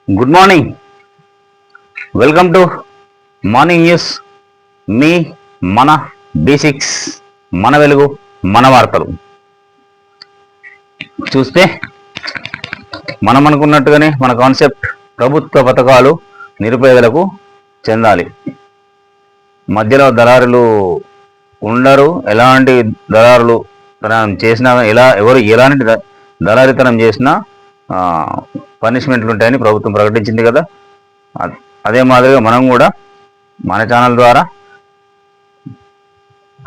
Good morning. Welcome to morning news. మీ మన B6 మన వెలుగు మన వార్తలు. చూస్తే మనం అనుకున్నట్టుగానే మన కాన్సెప్ట్ ప్రభుత్వ పథకాలు నిరుపేదలకు చెందాలి. మధ్యలో దళారులు ఉండరు. ఎలాంటి దళారులు చేసినా ఎలాంటి దళారితనం చేసినా పనిష్మెంట్లు ఉంటాయని ప్రభుత్వం ప్రకటించింది కదా. అదే మాదిరిగా మనం కూడా మన ఛానల్ ద్వారా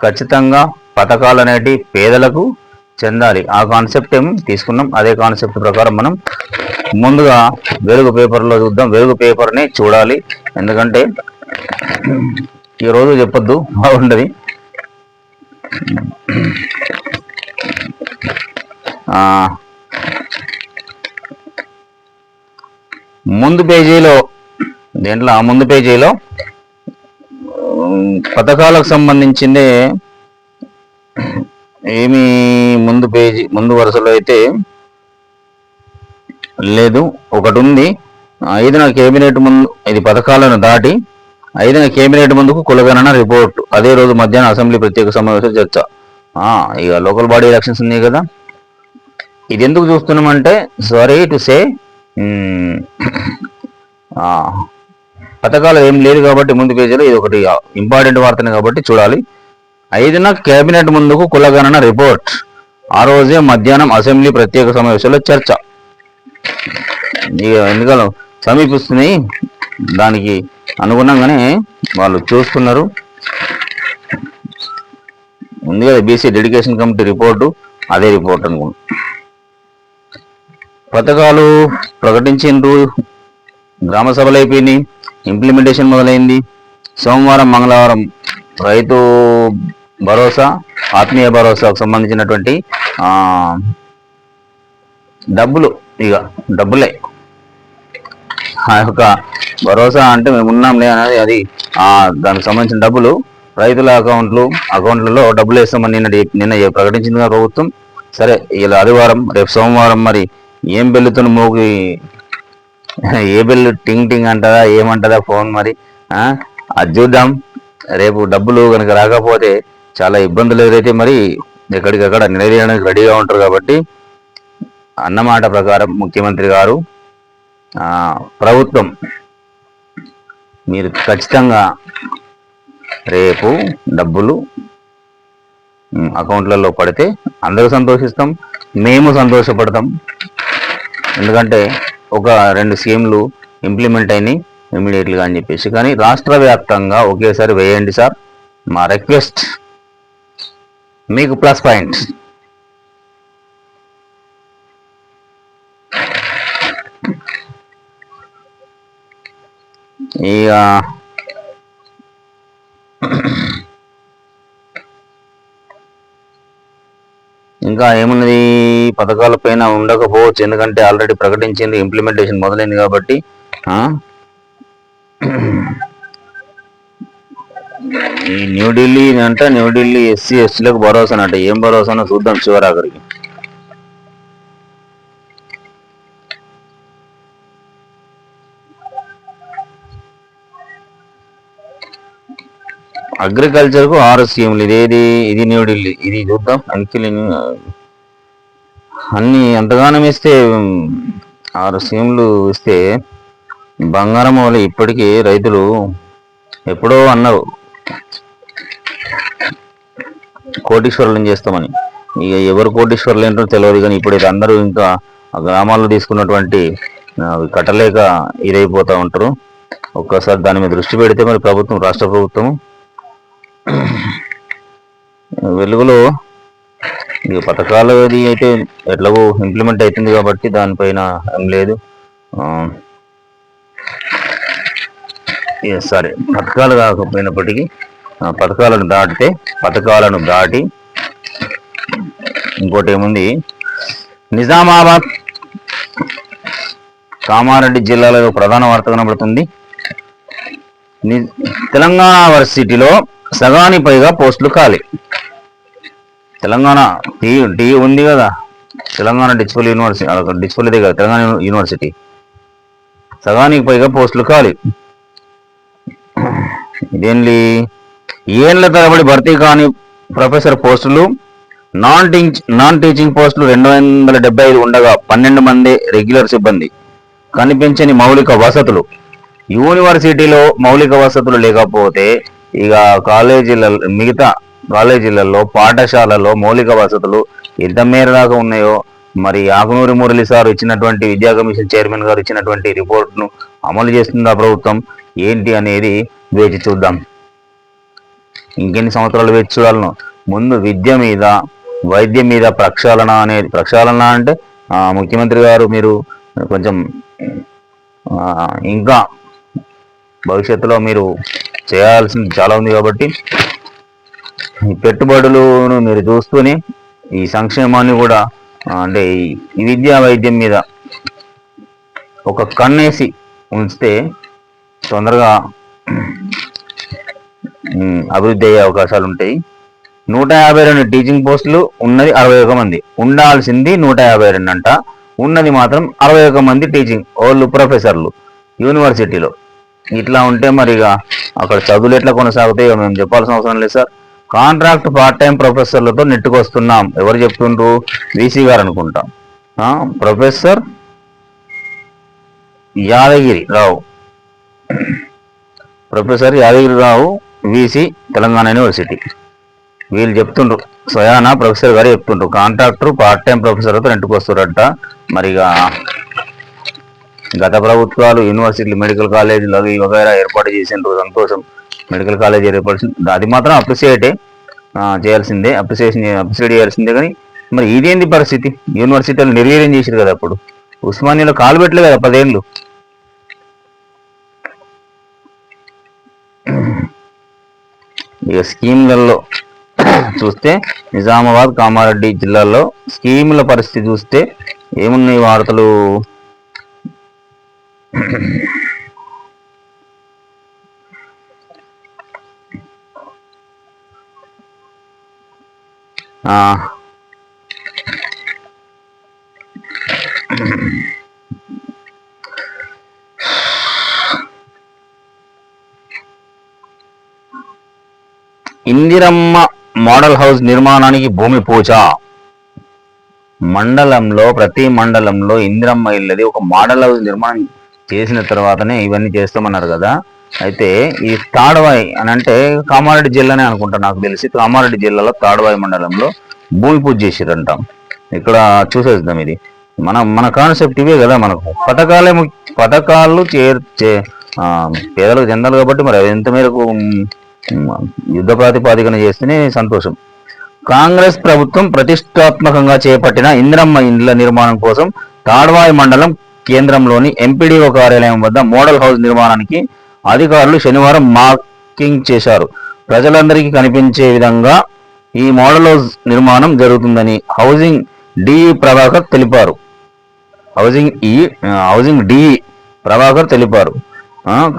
ఖచ్చితంగా పథకాలు అనేటి పేదలకు చెందాలి. ఆ కాన్సెప్ట్ ఏం తీసుకున్నాం. అదే కాన్సెప్ట్ ప్రకారం మనం ముందుగా వెలుగు పేపర్లో చూద్దాం. వెలుగు పేపర్ని చూడాలి. ఎందుకంటే ఈరోజు చెప్పొద్దు, బాగుండదు. ముందు పేజీలో పథకాలకు సంబంధించిందే ఏమి ముందు వరుసలో అయితే లేదు. ఒకటి ఉంది, 5న కేబినెట్ ముందు, ఇది పథకాలను దాటి 5న కేబినెట్ ముందుకు కులగణన రిపోర్టు. అదే రోజు మధ్యాహ్నం అసెంబ్లీ ప్రత్యేక సమావేశం చర్చ. ఇక లోకల్ బాడీ ఎలక్షన్స్ ఉన్నాయి కదా. ఇది ఎందుకు చూస్తున్నామంటే, సారీ టు సే, పథకాలు ఏం లేదు కాబట్టి ముందు పేజీలో ఇది ఒకటి ఇంపార్టెంట్ వార్తనే కాబట్టి చూడాలి. 5న కేబినెట్ ముందుకు కులగణన రిపోర్ట్. ఆ రోజే మధ్యాహ్నం అసెంబ్లీ ప్రత్యేక సమావేశంలో చర్చ. ఇక ఎన్నికలు సమీపిస్తున్నాయి, దానికి అనుగుణంగానే వాళ్ళు చూస్తున్నారు. ఉంది కదా బీసీ డెడికేషన్ కమిటీ రిపోర్టు, అదే రిపోర్ట్ అనుకుంటా. పథకాలు ప్రకటించిండ్రు, గ్రామ సభలు అయిపోయినాయి, ఇంప్లిమెంటేషన్ మొదలైంది. సోమవారం మంగళవారం రైతు భరోసా, ఆత్మీయ భరోసాకు సంబంధించినటువంటి డబ్బులే ఆ యొక్క భరోసా అంటే మేము ఉన్నాంలే అనేది, అది దానికి సంబంధించిన డబ్బులు రైతుల అకౌంట్లలో డబ్బులు వేస్తామని నిన్న ప్రకటించింది కదా ప్రభుత్వం. సరే, ఇలా ఆదివారం, రేపు సోమవారం మరి ఏం బెల్లుతో మోగి, ఏ బెల్లు టింగ్ టింగ్ అంటదా ఏమంటదా ఫోన్, మరి అది చూద్దాం. రేపు డబ్బులు కనుక రాకపోతే చాలా ఇబ్బందులు ఎదురైతే మరి ఎక్కడికక్కడ నిలదీయడానికి రెడీగా ఉంటారు. కాబట్టి అన్నమాట ప్రకారం ముఖ్యమంత్రి గారు, ప్రభుత్వం, మీరు ఖచ్చితంగా రేపు డబ్బులు అకౌంట్లలో పడితే అందరూ సంతోషిస్తాం, మేము సంతోషపడతాం. ఎందుకంటే ఒక 2 స్కీమ్లు ఇంప్లిమెంట్ అయినాయి ఇమీడియట్గా అని చెప్పేసి. కానీ రాష్ట్ర వ్యాప్తంగా ఒకేసారి వేయండి సార్, మా రిక్వెస్ట్. మీకు ప్లస్ పాయింట్. ఇక ఇంకా ఏమున్నది, పథకాల పైన ఉండకపోవచ్చు, ఎందుకంటే ఆల్రెడీ ప్రకటించింది, ఇంప్లిమెంటేషన్ మొదలైంది కాబట్టి. ఈ న్యూఢిల్లీ ఎస్సీ ఎస్టీలకు భరోసానంట. ఏం భరోసానో చూద్దాం చివరాఖరికి. అగ్రికల్చర్కు 6 స్కీములు. ఇది న్యూఢిల్లీ, ఇది చూద్దాం. అన్ని ఎంతగానో ఇస్తే 6 స్కీములు ఇస్తే బంగారం వల్ల ఇప్పటికీ రైతులు ఎప్పుడో అన్నారు కోటీశ్వరులను చేస్తామని. ఇక ఎవరు కోటీశ్వరులు ఏంటో తెలియదు. కానీ ఇప్పుడైతే అందరూ ఇంకా గ్రామాల్లో తీసుకున్నటువంటి కట్టలేక ఇదైపోతూ ఉంటారు. ఒక్కసారి దాని మీద దృష్టి పెడితే మరి రాష్ట్ర ప్రభుత్వం వెలుగులో ఇక పథకాలు అది అయితే ఎట్లాగో ఇంప్లిమెంట్ అవుతుంది కాబట్టి దానిపైన ఏం లేదు. సరే, పథకాలు కాకపోయినప్పటికీ పథకాలను దాటి ఇంకోటి ఏముంది, నిజామాబాద్, కామారెడ్డి జిల్లాలో ప్రధాన వార్త కనబడుతుంది. తెలంగాణ వర్సిటీలో సగానికి పైగా పోస్టులు ఖాళీ. తెలంగాణ టీ ఉంది కదా, తెలంగాణ డిస్పల్ యూనివర్సిటీ, డిస్పల్ ఇదే కదా తెలంగాణ యూనివర్సిటీ. సగానికి పైగా పోస్టులు ఖాళీ. ఇదేంటి ఏళ్ల తరబడి భర్తీ కాని ప్రొఫెసర్ పోస్టులు, నాన్ టీచింగ్ పోస్టులు 275 ఉండగా 12 మంది రెగ్యులర్ సిబ్బంది. కనిపించని మౌలిక వసతులు. యూనివర్సిటీలో మౌలిక వసతులు లేకపోతే ఇక మిగతా కాలేజీలలో పాఠశాలలో మౌలిక వసతులు ఎంత మేర దాకా ఉన్నాయో మరి ఆకునూరి మురళి సార్ ఇచ్చినటువంటి విద్యా కమిషన్ చైర్మన్ గారు ఇచ్చినటువంటి రిపోర్ట్ను అమలు చేస్తుందా ప్రభుత్వం ఏంటి అనేది వేచి చూద్దాం. ఇంకెన్ని సంవత్సరాలు వేచి చూడాలను. ముందు విద్య మీద వైద్యం మీద ప్రక్షాళన అంటే ముఖ్యమంత్రి గారు మీరు కొంచెం ఇంకా భవిష్యత్తులో మీరు చేయాల్సింది చాలా ఉంది కాబట్టి ఈ పెట్టుబడులను మీరు చూస్తూనే ఈ సంక్షేమాన్ని కూడా అంటే ఈ విద్యా వైద్యం మీద ఒక కన్నేసి ఉంచితే తొందరగా అభివృద్ధి అయ్యే అవకాశాలు ఉంటాయి. 152 టీచింగ్ పోస్టులు, ఉన్నది 61 మంది. ఉండాల్సింది 152 అంట, ఉన్నది మాత్రం 61 మంది టీచింగ్ వాళ్ళు ప్రొఫెసర్లు యూనివర్సిటీలో. ఇట్లా ఉంటే మరి ఇక అక్కడ చదువులు ఎట్లా కొనసాగుతాయో మేము చెప్పాల్సిన అవసరం లేదు సార్. కాంట్రాక్ట్ పార్ట్ టైం ప్రొఫెసర్లతో నెట్టుకొస్తున్నాం. ఎవరు చెప్తుండ్రు? వీసీ గారు అనుకుంటాం. Professor Yadagirirao VC Telangana university వీళ్ళు చెప్తుండ్రు. స్వయానా ప్రొఫెసర్ గారు చెప్తుండ్రు కాంట్రాక్టర్ పార్ట్ టైం ప్రొఫెసర్లతో నెట్టుకొస్తారట. మరిగా గత ప్రభుత్వాలు యూనివర్సిటీలు మెడికల్ కాలేజీలు అవి వగైరా ఏర్పాటు చేసిండ్రు, సంతోషం. మెడికల్ కాలేజ్ ఏర్పాటు అది మాత్రం అప్రిషియేట్ చేయాల్సిందే. కానీ మరి ఇదేంది పరిస్థితి? యూనివర్సిటీలు నిర్వీర్యం చేశారు కదా. అప్పుడు ఉస్మానియాలో కాలు పెట్టలేదు కదా 10 ఏళ్ళు. ఇక స్కీమ్లలో చూస్తే నిజామాబాద్ కామారెడ్డి జిల్లాల్లో స్కీముల పరిస్థితి చూస్తే ఏమున్నాయి వార్తలు? ఇందిరమ్మ మోడల్ హౌస్ నిర్మాణానికి భూమి పూజ. ప్రతి మండలంలో ఇందిరమ్మ ఇల్లది ఒక మోడల్ హౌస్ నిర్మాణం చేసిన తర్వాతనే ఇవన్నీ చేస్తామన్నారు కదా. అయితే ఈ తాడవాయి అని అంటే కామారెడ్డి జిల్లానే అనుకుంటా, నాకు తెలిసి కామారెడ్డి జిల్లాలో తాడవాయి మండలంలో భూమి పూజ చేసిరంటాం. ఇక్కడ చూసేద్దాం. ఇది మన కాన్సెప్ట్ ఇవే కదా. మనకు పథకాలు పేదలకు చెందాలి కాబట్టి మరి ఎంత మేరకు యుద్ధ ప్రాతిపాదికన చేస్తేనే సంతోషం. కాంగ్రెస్ ప్రభుత్వం ప్రతిష్టాత్మకంగా చేపట్టిన ఇందిరమ్మ ఇండ్ల నిర్మాణం కోసం తాడ్వాయి మండలం కేంద్రంలోని ఎంపీడీఓ కార్యాలయం వద్ద మోడల్ హౌస్ నిర్మాణానికి అధికారులు శనివారం మార్కింగ్ చేశారు. ప్రజలందరికీ కనిపించే విధంగా ఈ మోడల్ హౌస్ నిర్మాణం జరుగుతుందని హౌసింగ్ డిఈ ప్రభాకర్ తెలిపారు.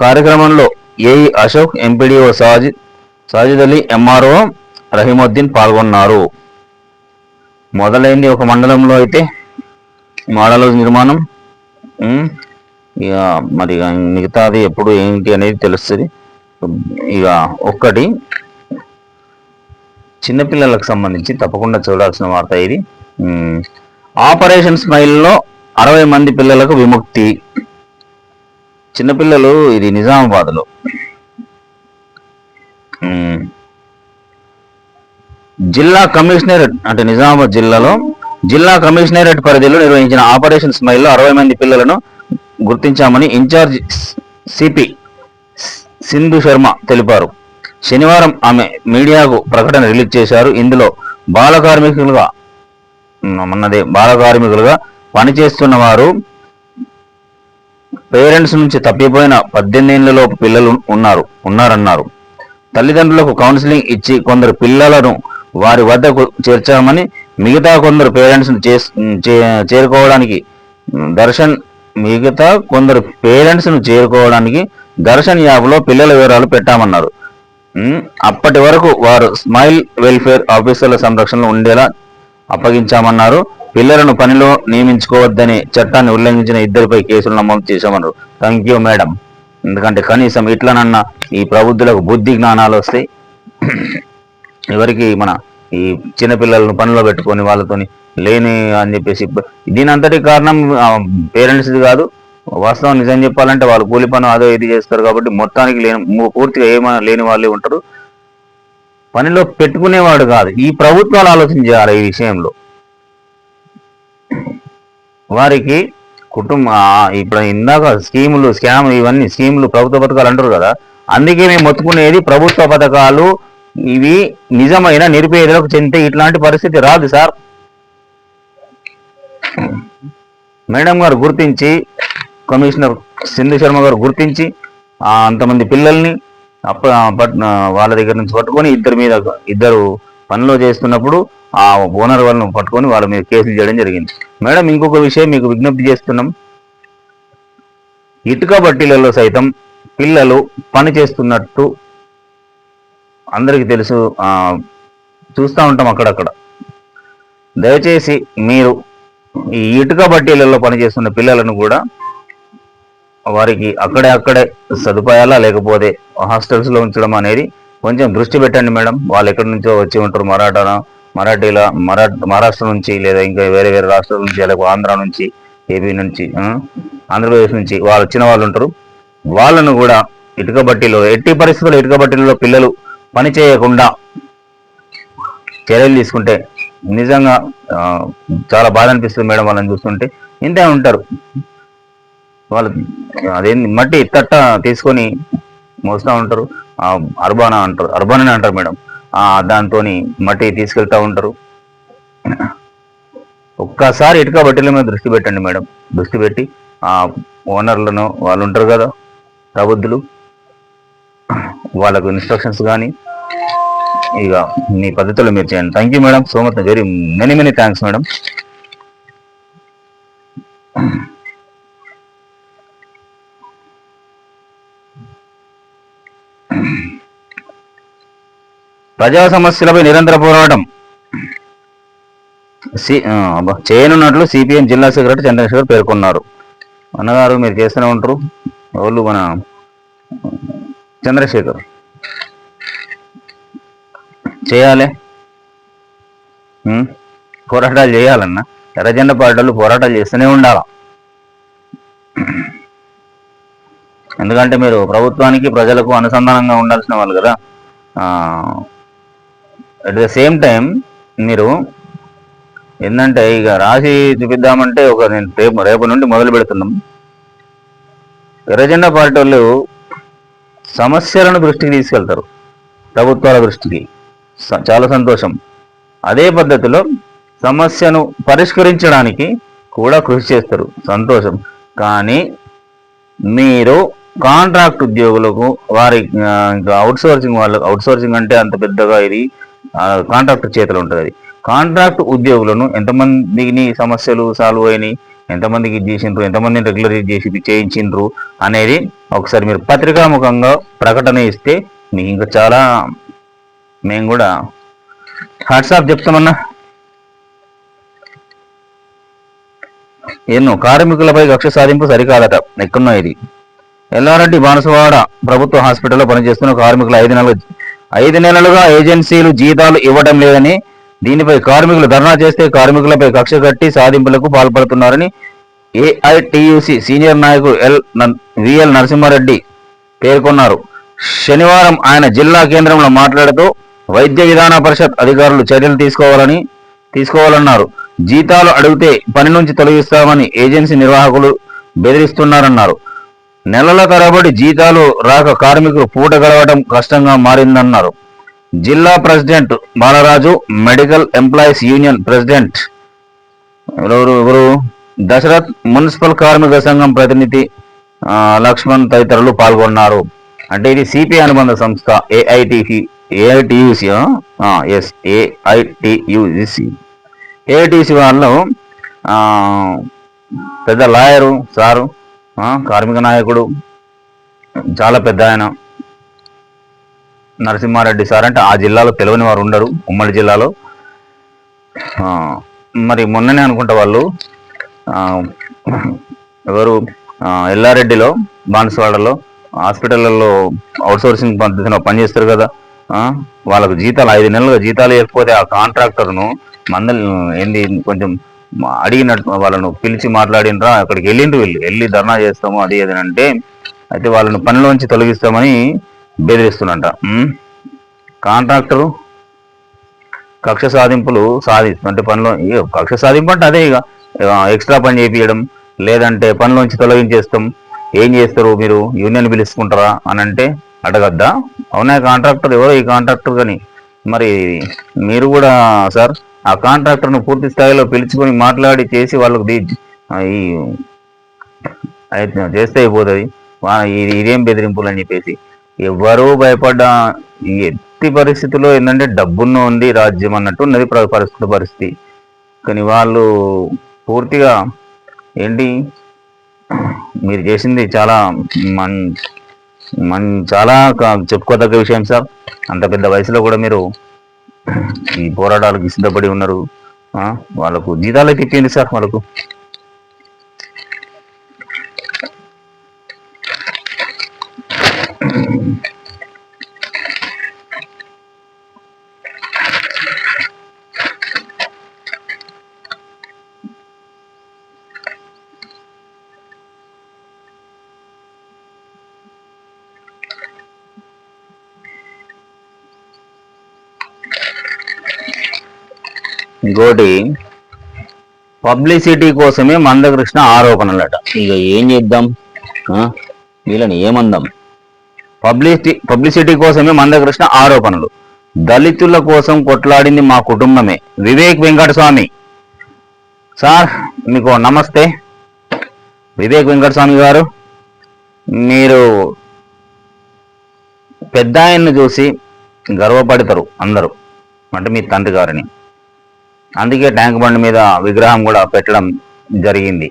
కార్యక్రమంలో AE Ashok, MPDO Sajid Ali, MRO Rahimuddin పాల్గొన్నారు. మొదలైంది ఒక మండలంలో అయితే మోడల్ హౌస్ నిర్మాణం. ఇక మరి మిగతాది ఎప్పుడు ఏంటి అనేది తెలుస్తుంది. ఇక ఒక్కటి చిన్నపిల్లలకు సంబంధించి తప్పకుండా చూడాల్సిన వార్త ఇది. ఆపరేషన్ స్మైల్లో 60 మంది పిల్లలకు విముక్తి. చిన్నపిల్లలు, ఇది నిజామాబాద్లో జిల్లా కమిషనరేట్ అంటే నిజామాబాద్ జిల్లాలో జిల్లా కమిషనరేట్ పరిధిలో నిర్వహించిన ఆపరేషన్ స్మైల్లో 60 మంది పిల్లలను గుర్తించామని ఇన్ఛార్జ్ సిపి సింధు శర్మ తెలిపారు. శనివారం ఆమె మీడియాకు ప్రకటన రిలీజ్ చేశారు. ఇందులో బాల కార్మికులుగా పనిచేస్తున్న వారు, పేరెంట్స్ నుంచి తప్పిపోయిన 18 ఏళ్లలోపు పిల్లలు ఉన్నారన్నారు. తల్లిదండ్రులకు కౌన్సిలింగ్ ఇచ్చి కొందరు పిల్లలను వారి వద్దకు చేర్చామని, మిగతా కొందరు పేరెంట్స్ చేరుకోవడానికి దర్శన్ యాప్లో పిల్లల వివరాలు పెట్టామన్నారు. అప్పటి వరకు వారు స్మైల్ వెల్ఫేర్ ఆఫీసర్ల సంరక్షణలో ఉండేలా అప్పగించామన్నారు. పిల్లలను పనిలో నియమించుకోవద్దని చట్టాన్ని ఉల్లంఘించిన ఇద్దరిపై కేసులు నమోదు చేశామన్నారు. Thank you madam. ఎందుకంటే కనీసం ఇట్లనన్నా ఈ ప్రబుద్ధులకు బుద్ధి జ్ఞానాలు వస్తాయి. ఎవరికి మన ఈ చిన్నపిల్లలను పనిలో పెట్టుకొని వాళ్ళతోని లేని అని చెప్పేసి దీని అంతటి కారణం పేరెంట్స్ది కాదు. వాస్తవం నిజం చెప్పాలంటే వాళ్ళు కూలి పని అదో ఇది చేస్తారు కాబట్టి మొత్తానికి పూర్తిగా ఏమైనా లేని వాళ్ళే ఉంటారు. పనిలో పెట్టుకునేవాడు కాదు. ఈ ప్రభుత్వాలు ఆలోచన చేయాలి ఈ విషయంలో. వారికి ఇప్పుడు ఇందాక స్కామ్ ఇవన్నీ స్కీములు ప్రభుత్వ పథకాలు అంటారు కదా, అందుకే మేము మొత్తుకునేది ప్రభుత్వ పథకాలు ఇవి నిజమైన నిరుపేదలకు చెందితే ఇట్లాంటి పరిస్థితి రాదు సార్. మేడం గారు గుర్తించి, కమిషనర్ సింధు శర్మ గారు గుర్తించి అంతమంది పిల్లల్ని వాళ్ళ దగ్గర నుంచి పట్టుకొని ఇద్దరు పనిలో చేస్తున్నప్పుడు ఆ ఓనర్ వాళ్ళను పట్టుకొని వాళ్ళ మీద కేసులు చేయడం జరిగింది. మేడం ఇంకొక విషయం మీకు విజ్ఞప్తి చేస్తున్నాం. ఇటుక బట్టీలలో సైతం పిల్లలు పని చేస్తున్నట్టు అందరికీ తెలుసు, చూస్తూ ఉంటాం అక్కడక్కడ. దయచేసి మీరు ఈ ఇటుక బట్టీలలో పనిచేస్తున్న పిల్లలను కూడా వారికి అక్కడే సదుపాయాలా లేకపోతే హాస్టల్స్లో ఉంచడం అనేది కొంచెం దృష్టి పెట్టండి మేడం. వాళ్ళు ఎక్కడి నుంచో వచ్చి ఉంటారు, మహారాష్ట్ర నుంచి లేదా ఇంకా వేరే రాష్ట్రాల నుంచి, లేకపోతే ఆంధ్ర నుంచి, ఏపీ నుంచి, ఆంధ్రప్రదేశ్ నుంచి వాళ్ళు వచ్చిన వాళ్ళు ఉంటారు. వాళ్ళను కూడా ఎట్టి పరిస్థితుల్లో ఇటుక బట్టీలలో పిల్లలు పని చేయకుండా చర్యలు తీసుకుంటే నిజంగా చాలా బాధ అనిపిస్తుంది మేడం. వాళ్ళని చూస్తుంటే ఇంతే ఉంటారు వాళ్ళు. అదేంటి మట్టి తట్ట తీసుకొని మోస్తూ ఉంటారు. అర్బానా అంటారు మేడం. దాంతో మట్టి తీసుకెళ్తూ ఉంటారు. ఒక్కసారి ఇటుక బట్టీల మీద దృష్టి పెట్టండి మేడం. దృష్టి పెట్టి ఆ ఓనర్లను వాళ్ళు ఉంటారు కదా ప్రబుద్ధులు, వాళ్ళకు ఇన్స్ట్రక్షన్స్ కానీ ఇక మీ పద్ధతిలో మీరు చేయండి. Thank you madam. So much, very many thanks madam. ప్రజా సమస్యలపై నిరంతర పోరాటం చేయనున్నట్లు సిపిఎం జిల్లా సెక్రటరీ చంద్రశేఖర్ పేర్కొన్నారు. అన్నగారు మీరు చేస్తూనే ఉంటారు. వాళ్ళు మన చంద్రశేఖర్ చేయాలి, పోరాటాలు చేయాలన్నా ఎర్రజెండా పార్టీలు పోరాటాలు చేస్తూనే ఉండాలి. ఎందుకంటే మీరు ప్రభుత్వానికి ప్రజలకు అనుసంధానంగా ఉండాల్సిన వాళ్ళు కదా. అట్ ద సేమ్ టైం మీరు ఏంటంటే ఇక రాసి చూపిద్దామంటే నేను రేపు నుండి మొదలు పెడుతున్నాం. ఎర్రజెండా పార్టీ వాళ్ళు సమస్యలను దృష్టికి తీసుకెళ్తారు, ప్రభుత్వాల దృష్టికి. చాలా సంతోషం. అదే పద్ధతిలో సమస్యను పరిష్కరించడానికి కూడా కృషి చేస్తారు, సంతోషం. కానీ మీరు కాంట్రాక్ట్ ఉద్యోగులకు వారి అవుట్సోర్సింగ్ అంటే అంత పెద్దగా ఇది కాంట్రాక్ట్ చేతులు ఉంటుంది. అది కాంట్రాక్ట్ ఉద్యోగులను ఎంతమందిని సమస్యలు సాల్వ్ అయినాయి, ఎంతమందికి చేసిండ్రు, ఎంతమందిని రెగ్యులరైజ్ చేయించిండ్రు అనేది ఒకసారి మీరు పత్రికాముఖంగా ప్రకటన ఇస్తే మీకు ఇంకా చాలా మేము కూడా వాట్సాప్ చెప్తామన్నా. ఎన్నో కార్మికులపై కక్ష సాధింపు సరికాదట. ఎక్కడున్నా ఇది ఎల్లారెడ్డి బాన్సువాడ ప్రభుత్వ హాస్పిటల్లో పనిచేస్తున్న కార్మికులు 5 నెలలుగా ఏజెన్సీలు జీతాలు ఇవ్వడం లేదని, దీనిపై కార్మికులు ధర్నా చేస్తే కార్మికులపై కక్ష కట్టి సాధింపులకు పాల్పడుతున్నారని ఏఐటియుసి సీనియర్ నాయకుడు విఎల్ నరసింహారెడ్డి పేర్కొన్నారు. శనివారం ఆయన జిల్లా కేంద్రంలో మాట్లాడుతూ వైద్య విధాన పరిషత్ అధికారులు చర్యలు తీసుకోవాలన్నారు. జీతాలు అడిగితే పని నుంచి తొలగిస్తామని ఏజెన్సీ నిర్వాహకులు బెదిరిస్తున్నారన్నారు. నెలల తరబడి జీతాలు రాక కార్మికులు పూట గడవడం కష్టంగా మారిందన్నారు. జిల్లా president Balaraju, medical employees union president Dashrath, municipal కార్మిక సంఘం ప్రతినిధి లక్ష్మణ్ తదితరులు పాల్గొన్నారు. అంటే ఇది సిపిఐ అనుబంధ సంస్థ ఏఐటియుసి వాళ్ళు పెద్ద లాయరు సారు, కార్మిక నాయకుడు, చాలా పెద్ద ఆయన నరసింహారెడ్డి సార్. అంటే ఆ జిల్లాలో తెలియని వారు ఉండరు, ఉమ్మడి జిల్లాలో. ఆ, మరి మొన్ననే అనుకుంటా వాళ్ళు ఆ, ఎవరు ఎల్లారెడ్డిలో బాన్సువాడలో హాస్పిటల్లో అవుట్సోర్సింగ్ పద్ధతిలో పనిచేస్తారు కదా. ఆ, వాళ్ళకు జీతాలు 5 నెలలుగా జీతాలు ఇవ్వకపోతే ఆ కాంట్రాక్టర్ను మందలు ఏంది కొంచెం అడిగినట్టు వాళ్ళను పిలిచి మాట్లాడినరా, అక్కడికి వెళ్ళి ధర్నా చేస్తాము అది అది అంటే, అయితే వాళ్ళను పనిలోంచి తొలగిస్తామని బెదిరిస్తున్నట. కాంట్రాక్టరు కక్ష సాధింపులు అంటే పనిలో కక్ష సాధింపు అంటే అదే ఇక ఎక్స్ట్రా పని చేయించడం, లేదంటే పనిలోంచి తొలగించేస్తాం. ఏం చేస్తారు మీరు, యూనియన్ పిలుచుకుంటారా అని అంటే అడగద్దా? అవునా కాంట్రాక్టర్ ఎవరో ఈ కాంట్రాక్టర్ కానీ. మరి మీరు కూడా సార్ ఆ కాంట్రాక్టర్ను పూర్తి స్థాయిలో పిలుచుకొని మాట్లాడి చేసి వాళ్ళకు ఈ చేస్తే అయిపోతుంది. ఇదేం బెదిరింపులు అని చెప్పేసి ఎవరూ భయపడ్డా ఎట్టి పరిస్థితుల్లో ఏంటంటే డబ్బున్న ఉంది రాజ్యం అన్నట్టు ఉన్నది పరిస్థితి. కానీ వాళ్ళు పూర్తిగా ఏంటి, మీరు చేసింది చాలా మన్ మన్ చాలా చెప్పుకోదగ్గ విషయం సార్. అంత పెద్ద వయసులో కూడా మీరు ఈ పోరాటాలకు సిద్ధపడి ఉన్నారు. వాళ్ళకు జీతాలు అయితే ఇచ్చింది సార్ వాళ్ళకు. ఇంకోటి పబ్లిసిటీ కోసమే మందకృష్ణ ఆరోపణలట. ఇక ఏం చేద్దాం, వీళ్ళని ఏమందాం. పబ్లిసిటీ కోసమే మందకృష్ణ ఆరోపణలు. దళితుల కోసం కొట్లాడింది మా కుటుంబమే. వివేక్ వెంకటస్వామి సార్ మీకు నమస్తే. వివేక్ వెంకటస్వామి గారు, మీరు పెద్ద ఆయన్ని చూసి గర్వపడతారు అందరూ, అంటే మీ తండ్రి గారిని. అందుకే ట్యాంక్ బండ్ మీద విగ్రహం కూడా పెట్టడం జరిగింది.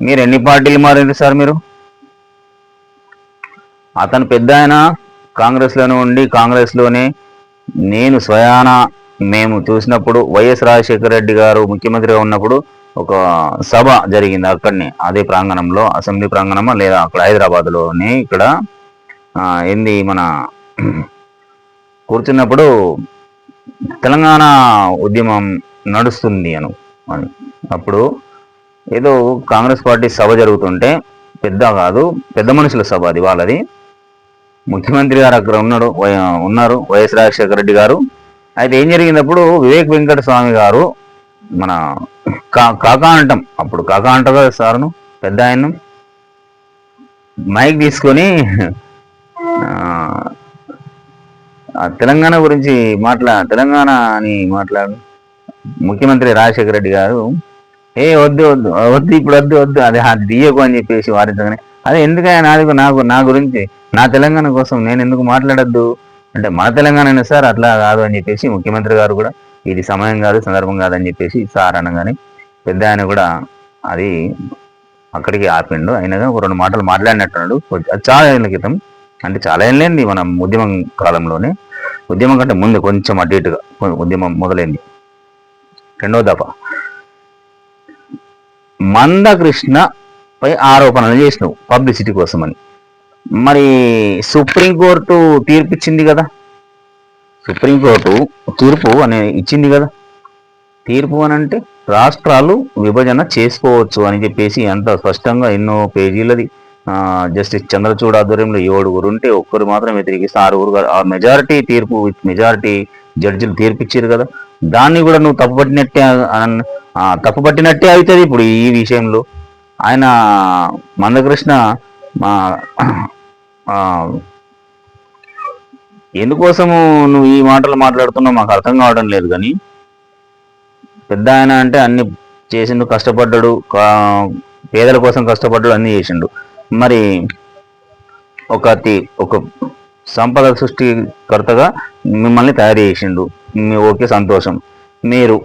మీరు ఎన్ని పార్టీలు మారింది సార్ మీరు? అతను పెద్ద ఆయన కాంగ్రెస్లోనే ఉండి కాంగ్రెస్లోనే నేను స్వయాన మేము చూసినప్పుడు వైఎస్ రాజశేఖర రెడ్డి గారు ముఖ్యమంత్రిగా ఉన్నప్పుడు ఒక సభ జరిగింది అక్కడనే, అదే ప్రాంగణంలో, అసెంబ్లీ ప్రాంగణమా లేదా అక్కడ హైదరాబాద్లోనే, ఇక్కడ ఏంది మన కూర్చున్నప్పుడు తెలంగాణ ఉద్యమం నడుస్తుంది అని అప్పుడు ఏదో కాంగ్రెస్ పార్టీ సభ జరుగుతుంటే, పెద్ద కాదు పెద్ద మనుషుల సభ అది వాళ్ళది. ముఖ్యమంత్రి గారు అక్కడ ఉన్నారు వైఎస్ రాజశేఖర రెడ్డి గారు. అయితే ఏం జరిగినప్పుడు వివేక్ వెంకట స్వామి గారు మన కాకా అంటాం, అప్పుడు కాకా అంటారు కదా సార్ను, పెద్ద ఆయన్ను మైక్ తీసుకొని తెలంగాణ గురించి తెలంగాణ అని మాట్లాడు ముఖ్యమంత్రి రాజశేఖర రెడ్డి గారు, వద్దు వద్దు వద్దు ఇప్పుడు వద్దు అది దియ్యకు అని చెప్పేసి వారించగానే, అదే ఎందుకైనా నా గురించి నా తెలంగాణ కోసం నేను ఎందుకు మాట్లాడద్దు అంటే, మన తెలంగాణ సార్ అట్లా కాదు అని చెప్పేసి ముఖ్యమంత్రి గారు కూడా ఇది సమయం కాదు సందర్భం కాదని చెప్పేసి సార్ అనగానే పెద్ద ఆయన కూడా అది అక్కడికి ఆపిండు. అయినగా ఒక 2 మాటలు మాట్లాడినట్టున్నాడు. చాలా ఏళ్ళ క్రితం, అంటే చాలా ఏం లేనిది మన ఉద్యమం కాలంలోనే, ఉద్యమం కంటే ముందు కొంచెం అటు ఇటుగా ఉద్యమం మొదలైంది. 2వ దఫా మందకృష్ణపై ఆరోపణలు చేసినావు పబ్లిసిటీ కోసమని. మరి సుప్రీంకోర్టు తీర్పు ఇచ్చింది కదా, సుప్రీంకోర్టు తీర్పు ఇచ్చింది కదా. తీర్పు అని అంటే రాష్ట్రాలు విభజన చేసుకోవచ్చు అని చెప్పేసి అంత స్పష్టంగా ఎన్నో పేజీలది జస్టిస్ చంద్రచూడ్ ఆధ్వర్యంలో 7 ఉంటే ఒక్కరు మాత్రం వ్యతిరేకిస్తే 6 మెజారిటీ తీర్పు, మెజారిటీ జడ్జిలు తీర్పిచ్చారు కదా. దాన్ని కూడా నువ్వు తప్పుపట్టినట్టే అవుతుంది ఇప్పుడు ఈ విషయంలో. ఆయన మందకృష్ణ ఎందుకోసము నువ్వు ఈ మాటలు మాట్లాడుతున్నావు మాకు అర్థం కావడం లేదు. కానీ పెద్ద ఆయన అంటే అన్ని చేసిండు, కష్టపడ్డాడు, పేదల కోసం కష్టపడ్డాడు, అన్ని చేసిండు. మరి ఒక సంపద సృష్టికర్తగా మిమ్మల్ని తయారు చేసిండు, ఓకే సంతోషం. మీరు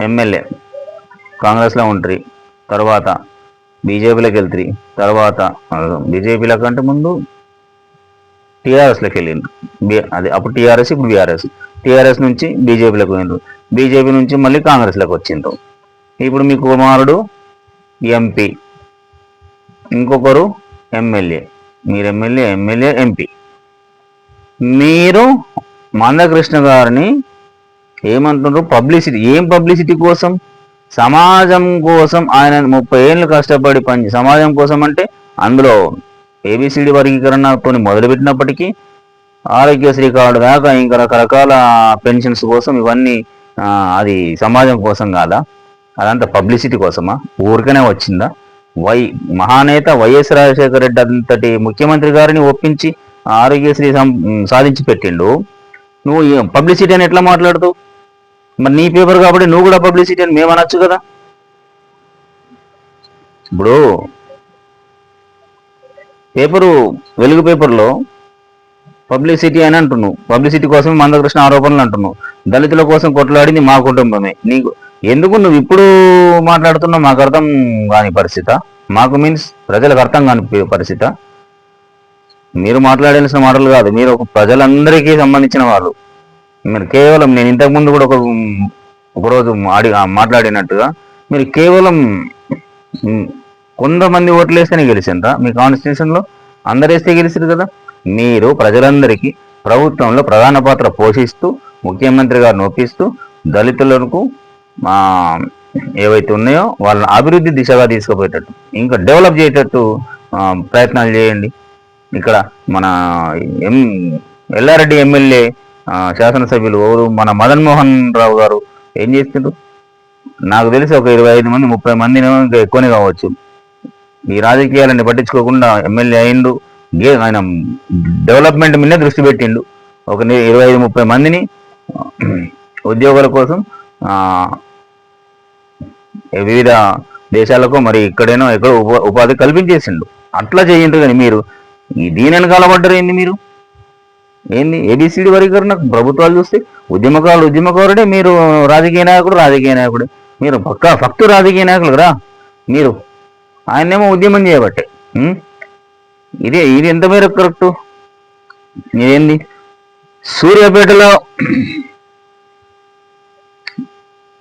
ఎమ్మెల్యే కాంగ్రెస్లో ఉంటారు, తర్వాత బీజేపీలోకి వెళ్తారు, తర్వాత బీజేపీల కంటే ముందు టీఆర్ఎస్లోకి వెళ్ళిండు. అదే అప్పుడు టీఆర్ఎస్ ఇప్పుడు బీఆర్ఎస్. టీఆర్ఎస్ నుంచి బీజేపీలోకి పోయినరు, బీజేపీ నుంచి మళ్ళీ కాంగ్రెస్లోకి వచ్చిండ్రు. ఇప్పుడు మీ కుమారుడు ఎంపీ, ఇంకొకరు ఎమ్మెల్యే, మీరు ఎమ్మెల్యే ఎంపీ. మీరు మందకృష్ణ గారిని ఏమంటున్నారు? పబ్లిసిటీ. ఏం పబ్లిసిటీ కోసం? సమాజం కోసం ఆయన 30 ఏళ్ళు కష్టపడి సమాజం కోసం అంటే అందులో ఏబిసిడి వర్గీకరణతో మొదలుపెట్టినప్పటికీ ఆరోగ్యశ్రీ కార్డు దాకా ఇంకా రకరకాల పెన్షన్స్ కోసం ఇవన్నీ అది సమాజం కోసం కాదా? అదంతా పబ్లిసిటీ కోసమా? ఊరికనే వచ్చిందా? మహానేత వైఎస్ రాజశేఖర రెడ్డి అంతటి ముఖ్యమంత్రి గారిని ఒప్పించి ఆరోగ్యశ్రీ సాధించి పెట్టిండు. నువ్వు పబ్లిసిటీ అని ఎట్లా మాట్లాడుతావు? మరి నీ పేపర్ కాబట్టి నువ్వు కూడా పబ్లిసిటీ అని మేము అనొచ్చు కదా. ఇప్పుడు వెలుగు పేపర్లో పబ్లిసిటీ అని అంటున్నావు, పబ్లిసిటీ కోసం మందకృష్ణ ఆరోపణలు అంటున్నావు. దళితుల కోసం కొట్లాడింది మా కుటుంబమే. నీకు ఎందుకు నువ్వు ఇప్పుడు మాట్లాడుతున్నావు? మాకు అర్థం కాని పరిస్థితి, మాకు మీన్స్ ప్రజలకు అర్థం కాని పరిస్థితి. మీరు మాట్లాడాల్సిన మాటలు కాదు, మీరు ఒక ప్రజలందరికీ సంబంధించిన వాళ్ళు. మీరు కేవలం నేను ఇంతకుముందు కూడా ఒకరోజు మాట్లాడినట్టుగా మీరు కేవలం కొంతమంది ఓట్లు వేస్తేనే గెలిచిండ్రా? మీ కాన్స్టిట్యూషన్లో అందరు వేస్తే గెలిచారు కదా. మీరు ప్రజలందరికీ ప్రభుత్వంలో ప్రధాన పాత్ర పోషిస్తూ ముఖ్యమంత్రి గారిని ఒప్పిస్తూ దళితులకు ఏవైతే ఉన్నాయో వాళ్ళని అభివృద్ధి దిశగా తీసుకుపోయేటట్టు ఇంకా డెవలప్ చేసేటట్టు ప్రయత్నాలు చేయండి. ఇక్కడ మన ఎల్లారెడ్డి ఎమ్మెల్యే శాసనసభ్యులు ఎవరు మన మదన్ మోహన్ రావు గారు ఏం చేస్తుండ్రు? నాకు తెలిసి ఒక 25 మంది 30 మంది ఇంకా ఎక్కువనే కావచ్చు. ఈ రాజకీయాలని పట్టించుకోకుండా ఎమ్మెల్యే అయిండు. ఆయన డెవలప్మెంట్ మీదే దృష్టి పెట్టిండు. ఒక 25-30 మందిని ఉద్యోగాల కోసం వివిధ దేశాలకు మరి ఇక్కడేనో ఎక్కడో ఉపాధి కల్పించేసిండు. అట్లా చేయండి. కానీ మీరు దీని వెనకాల పడ్డారు ఏంది? మీరు ఏంది ఏబిసిడి వర్గీకరణ ప్రభుత్వాలు చూస్తే ఉద్యమకారుడే, మీరు రాజకీయ నాయకుడే. మీరు ఫక్తు రాజకీయ నాయకులు కదా మీరు. ఆయనేమో ఉద్యమం చేయబట్టే. ఇది ఎంత మేరకు కరెక్టు? ఏంది సూర్యాపేటలో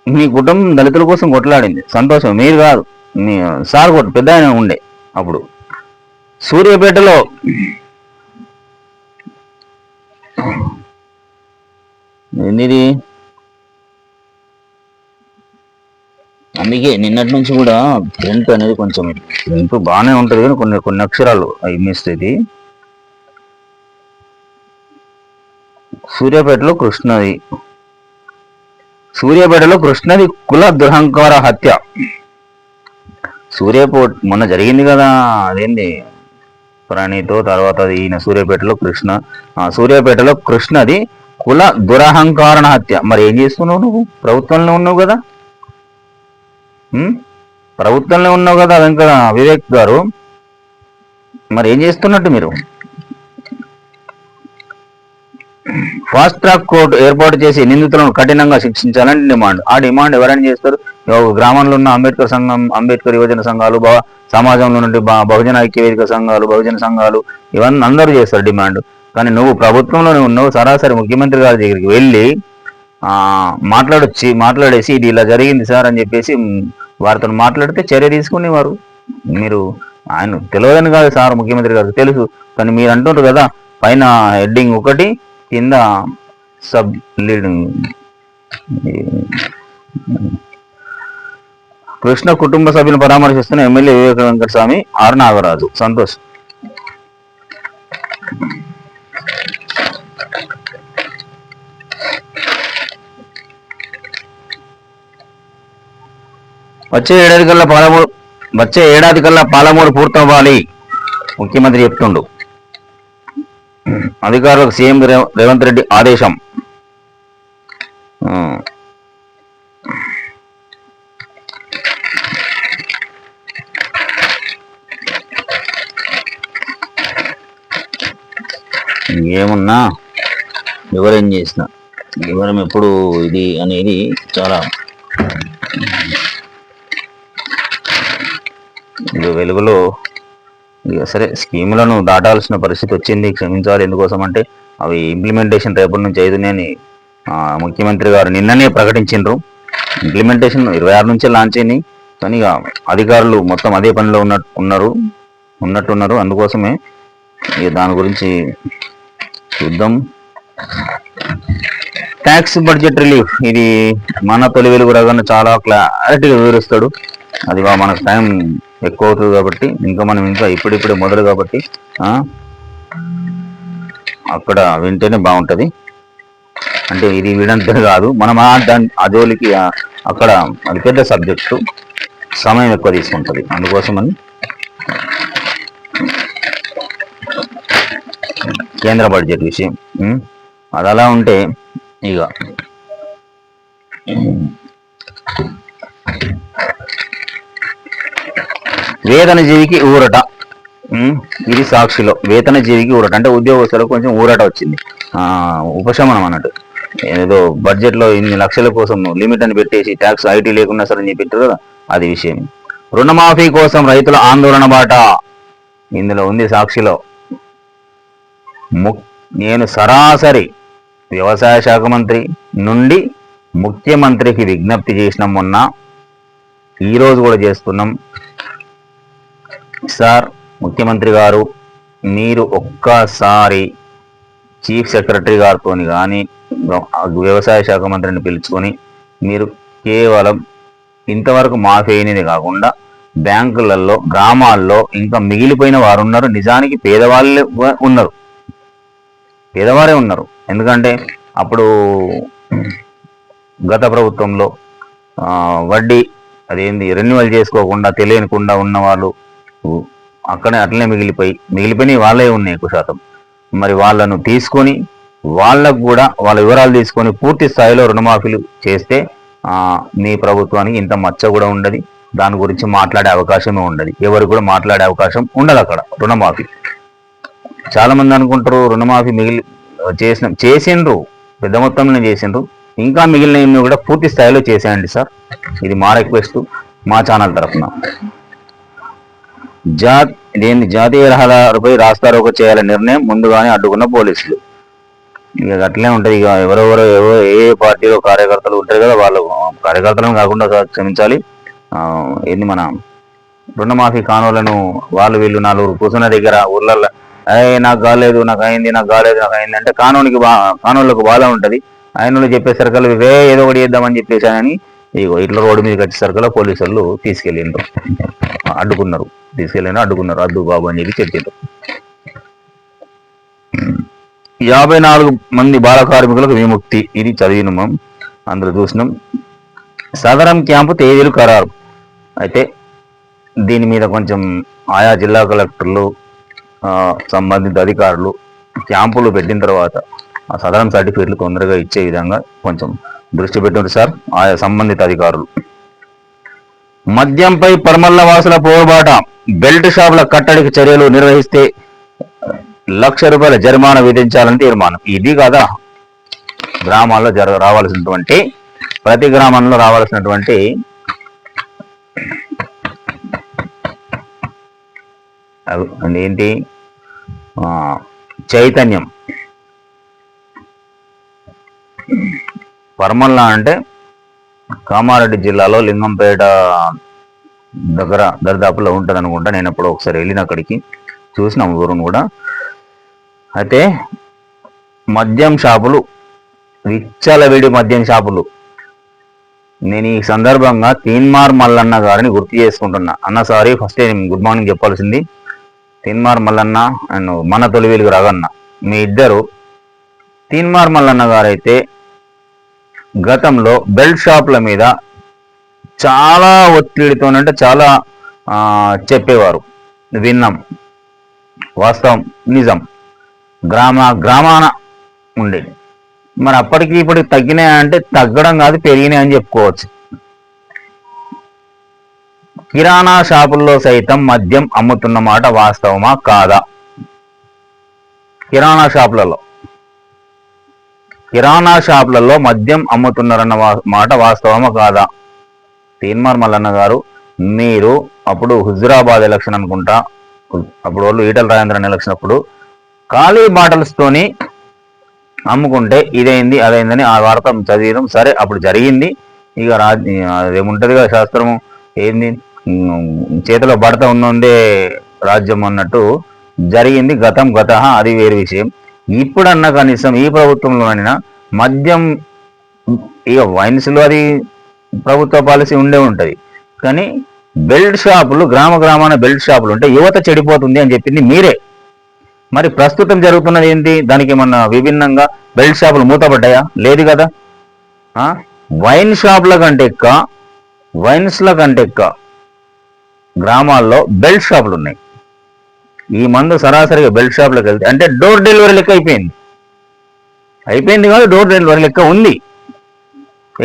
మీ కుటుంబం దళితుల కోసం కొట్లాడింది, సంతోషం. మీరు కాదు, మీ సార్ పెద్ద ఆయన ఉండే అప్పుడు. సూర్యాపేటలో ఏంది? అందుకే నిన్నటి నుంచి కూడా ప్రింట్ అనేది కొంచెం ప్రింట్ బాగానే ఉంటుంది కానీ కొన్ని అక్షరాలు అవి మిస్ ఇది. సూర్యాపేటలో కృష్ణది కుల దురహంకార హత్య. మొన్న జరిగింది కదా, అదేంది ప్రణీతో తర్వాత ఈయన సూర్యాపేటలో కృష్ణది కుల దురహంకారణ హత్య. మరి ఏం చేస్తున్నావు నువ్వు? ప్రభుత్వంలో ఉన్నావు కదా, వెంకట వివేక్ గారు. మరి ఏం చేస్తున్నట్టు మీరు? ఫాస్ట్ ట్రాక్ కోర్టు ఏర్పాటు చేసి నిందితులను కఠినంగా శిక్షించాలని డిమాండ్. ఆ డిమాండ్ ఎవరైనా చేస్తారు? గ్రామంలో ఉన్న అంబేద్కర్ యువజన సంఘాలు, సమాజంలో నుండి బహుజన ఐక్య వేదిక సంఘాలు, బహుజన సంఘాలు, ఇవన్నీ అందరూ చేస్తారు డిమాండ్. కానీ నువ్వు ప్రభుత్వంలోనే ఉన్నావు. సరాసరి ముఖ్యమంత్రి గారి దగ్గరికి వెళ్ళి మాట్లాడేసి ఇది ఇలా జరిగింది సార్ అని చెప్పేసి వారితో మాట్లాడితే చర్య తీసుకునేవారు. మీరు ఆయన తెలియదని కాదు సార్, ముఖ్యమంత్రి గారికి తెలుసు. కానీ మీరు అంటుంటారు కదా, పైన హెడ్డింగ్ ఒకటి, కింద సబ్ లీడింగ్ కృష్ణ కుటుంబ సభ్యులను పరామర్శిస్తున్న ఎమ్మెల్యే వివేక వెంకటస్వామి, ఆర్ నాగరాజు. సంతోష్. వచ్చే ఏడాది కల్లా పాలమూరు పూర్తవ్వాలి ముఖ్యమంత్రి చెప్తుండు. అధికారులకు సీఎం రేవంత్ రెడ్డి ఆదేశం. ఏమున్నా వివరం చేసిన వివరం ఎప్పుడు ఇది అనేది చాలా వెలుగులో సరే స్కీములను దాటాల్సిన పరిస్థితి వచ్చింది, క్షమించాలి. ఎందుకోసం అంటే అవి ఇంప్లిమెంటేషన్ రేపటి నుంచి 5 అని ముఖ్యమంత్రి గారు నిన్ననే ప్రకటించిండ్రు. ఇంప్లిమెంటేషన్ 26 నుంచే లాంచ్ అయినాయి, కానీ ఇక అధికారులు మొత్తం అదే పనిలో ఉన్నట్టున్నారు. అందుకోసమే ఇక దాని గురించి చూద్దాం. ట్యాక్స్ బడ్జెట్ రిలీఫ్, ఇది మన తొలి వెలుగు రగన్న చాలా క్లారిటీగా వివరిస్తాడు. అది మనకు టైం ఎక్కువ అవుతుంది కాబట్టి, మనం ఇప్పుడిప్పుడే మొదలు కాబట్టి అక్కడ వింటేనే బాగుంటుంది. అంటే ఇది వినంతే కాదు, మనం అజోలికి అక్కడ అది పెద్ద సబ్జెక్టు, సమయం ఎక్కువ తీసుకుంటుంది. అందుకోసమని కేంద్ర బడ్జెట్ విషయం అది అలా ఉంటే, ఇక వేతన జీవికి ఊరట. ఇది సాక్షిలో వేతన జీవికి ఊరట అంటే ఉద్యోగస్తులకు కొంచెం ఊరట వచ్చింది, ఉపశమనం అన్నట్టు. ఏదో బడ్జెట్లో ఇన్ని లక్షల కోసం లిమిట్ అని పెట్టేసి ట్యాక్స్ ఐటీ లేకుండా సరే అని చెప్పారు కదా, అది విషయం. రుణమాఫీ కోసం రైతుల ఆందోళన బాట, ఇందులో ఉంది సాక్షిలో. నేను సరాసరి వ్యవసాయ శాఖ మంత్రి నుండి ముఖ్యమంత్రికి విజ్ఞప్తి చేసినాం మొన్న, ఈరోజు కూడా చేస్తున్నాం. సార్ ముఖ్యమంత్రి గారు, మీరు ఒక్కసారి చీఫ్ సెక్రటరీ గారితో కానీ వ్యవసాయ శాఖ మంత్రిని పిలుచుకొని, మీరు కేవలం ఇంతవరకు మాఫీ అయినది కాకుండా బ్యాంకులలో గ్రామాల్లో ఇంకా మిగిలిపోయిన వారు ఉన్నారు. నిజానికి పేదవాళ్ళే ఉన్నారు, పేదవారే ఉన్నారు. ఎందుకంటే అప్పుడు గత ప్రభుత్వంలో వడ్డీ అదేంది రెన్యువల్ చేసుకోకుండా తెలియకుండా ఉన్న వాళ్ళు అక్కడే అట్లనే మిగిలిపోయినాయి వాళ్ళే ఉన్నాయి ఎక్కువ శాతం. మరి వాళ్ళను తీసుకొని వాళ్ళకు కూడా వాళ్ళ వివరాలు తీసుకొని పూర్తి స్థాయిలో రుణమాఫీలు చేస్తే మీ ప్రభుత్వానికి ఇంత మచ్చ కూడా ఉండదు, దాని గురించి మాట్లాడే అవకాశమే ఉండదు, ఎవరు కూడా మాట్లాడే అవకాశం ఉండదు అక్కడ. రుణమాఫీ చాలా మంది అనుకుంటారు రుణమాఫీ చేసిండ్రు, పెద్ద మొత్తంలో చేసిండ్రు, ఇంకా మిగిలినవి కూడా పూర్తి స్థాయిలో చేసేయండి సార్. ఇది మా రిక్వెస్ట్ మా ఛానల్ తరఫున. జాతీయ రహదారిపై రాస్తారోకో చేయాలని నిర్ణయం ముందుగానే అడ్డుకున్న పోలీసులు. ఇక అట్లనే ఉంటుంది. ఇక ఎవరెవరో ఏ పార్టీలో కార్యకర్తలు ఉంటారు కదా, వాళ్ళు కార్యకర్తలను కాకుండా క్షమించాలి, ఏంది మన రుణమాఫీ కానులను వాళ్ళు వీళ్ళు నలుగురు కూర్చున్న దగ్గర ఊర్లలో నాకు కాలేదు, నాకు అయింది అంటే కానూళ్ళకు బాధ ఉంటుంది. ఆయన చెప్పేసరికల్లా ఏదో ఒకటి చేద్దామని చెప్పేసానని ఇట్లా రోడ్డు మీదకి వచ్చేసరికల్లా పోలీసులు తీసుకెళ్ళిండ్రు, అడ్డుకున్నారు, అడ్డు బాబు అని చెప్పారు. 54 మంది బాల కార్మికులకు విముక్తి, ఇది చదివినాం, అందులో చూసినాం. సదరం క్యాంపు తేదీలు ఖరారు. అయితే దీని మీద కొంచెం ఆయా జిల్లా కలెక్టర్లు సంబంధిత అధికారులు క్యాంపులు పెట్టిన తర్వాత ఆ సదరం సర్టిఫికెట్లు తొందరగా ఇచ్చే విధంగా కొంచెం దృష్టి పెట్టింది సార్ ఆయా సంబంధిత అధికారులు. మద్యంపై పరమల్ల వాసుల పోరుబాట, బెల్ట్ షాపుల కట్టడికి చర్యలు నిర్వహిస్తే ₹1,00,000 జరిమానా విధించాలని తీర్మానం. ఇది కదా గ్రామాల్లో రావాల్సినటువంటి, ప్రతి గ్రామంలో రావాల్సినటువంటి ఏంటి చైతన్యం. పరమల్ల అంటే కామారెడ్డి జిల్లాలో లింగంపేట దగ్గర దరిదాపులో ఉంటుంది అనుకుంటా. నేను ఎప్పుడో ఒకసారి వెళ్ళిన అక్కడికి చూసినాం ఊరును కూడా. అయితే మద్యం షాపులు, విచ్చలవిడి మద్యం షాపులు. నేను ఈ సందర్భంగా తీన్మార్ మల్లన్న గారిని గుర్తు చేసుకుంటున్నా. అన్న సారీ, ఫస్ట్ గుడ్ మార్నింగ్ చెప్పాల్సింది. తీన్మార్ మల్లన్న అండ్ మన తొలి వెలుగు రగన్న, మీ ఇద్దరు. తీన్మార్ మల్లన్న గారైతే గతంలో బెల్ట్ షాపుల మీద చాలా ఒత్తిడితోనంటే చాలా చెప్పేవారు, విన్నాం, వాస్తవం, నిజం. గ్రామాన ఉండేది. మరి అప్పటికి ఇప్పటికి తగ్గినాయంటే తగ్గడం కాదు, పెరిగినాయి అని చెప్పుకోవచ్చు. కిరాణా షాపుల్లో సైతం మద్యం అమ్ముతున్న మాట వాస్తవమా కాదా? కిరాణా షాపులలో మద్యం అమ్ముతున్నారన్న మాట వాస్తవమా కాదా? తీన్మార్ మల్లన్న గారు, మీరు అప్పుడు హుజురాబాద్ ఎలక్షన్ అనుకుంటా, అప్పుడు వాళ్ళు ఈటల రాజేంద్రన్ ఎలక్షన్ అప్పుడు ఖాళీ బాటల్స్తోని అమ్ముకుంటే ఇదైంది అదైందని ఆ వార్త చదివడం సరే, అప్పుడు జరిగింది. ఇక అదేముంటది కదా శాస్త్రము, ఏంది చేతిలో బడత ఉన్నదే రాజ్యం అన్నట్టు జరిగింది. గతం గత, అది వేరు విషయం. ఇప్పుడన్నా కనీసం ఈ ప్రభుత్వంలోనైనా మద్యం, ఇక వైన్స్లో అది ప్రభుత్వ పాలసీ ఉండే ఉంటుంది, కానీ బెల్ట్ షాపులు, గ్రామ గ్రామాన బెల్ట్ షాపులు ఉంటే యువత చెడిపోతుంది అని చెప్పింది మీరే. మరి ప్రస్తుతం జరుగుతున్నది ఏంటి? దానికి ఏమన్నా విభిన్నంగా బెల్ట్ షాపులు మూతపడ్డాయా? లేదు కదా. వైన్ షాపుల కంటే ఎక్కువ, వైన్స్ల కంటే ఎక్కువ గ్రామాల్లో బెల్ట్ షాపులు ఉన్నాయి. ఈ మందు సరాసరిగా బెల్ట్ షాపులకు వెళ్తే అంటే డోర్ డెలివరీ లెక్క అయిపోయింది కాదు, డోర్ డెలివరీ లెక్క ఉంది.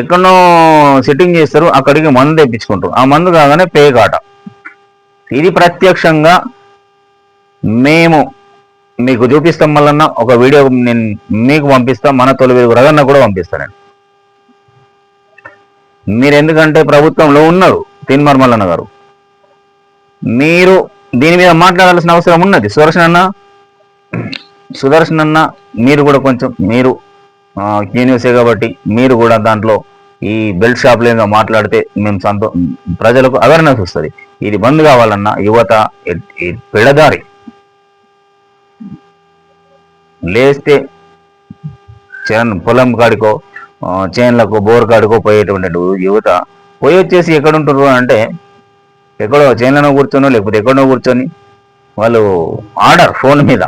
ఎక్కడనో సిట్టింగ్ చేస్తారు, అక్కడికి మందు తెప్పించుకుంటారు. ఆ మందు కాగానే పేకాట. ఇది ప్రత్యక్షంగా మేము మీకు చూపిస్తాం. మళ్ళన్నా ఒక వీడియో నేను మీకు పంపిస్తాం, మన తొలి వెలుగు రగన్న కూడా పంపిస్తాను నేను. మీరు ఎందుకంటే ప్రభుత్వంలో ఉన్నారు తీన్మార్ మల్లన్న గారు, మీరు దీని మీద మాట్లాడాల్సిన అవసరం ఉన్నది. సుదర్శన్ అన్న మీరు కూడా కొంచెం, మీరు న్యూసే కాబట్టి మీరు కూడా దాంట్లో ఈ బెల్ట్ షాప్ లేదా మాట్లాడితే మేము ప్రజలకు అవేర్నెస్ వస్తుంది. ఇది బంద్ కావాలన్నా యువత పెడదారి లేస్తే పొలం కాడికో చేన్లకు బోర్ కాడికో పోయేటువంటి యువత పోయి వచ్చేసి ఎక్కడుంటారు అంటే ఎక్కడో చేన్లలో కూర్చొనో లేకపోతే ఎక్కడో కూర్చొని వాళ్ళు ఆర్డర్ ఫోన్ మీద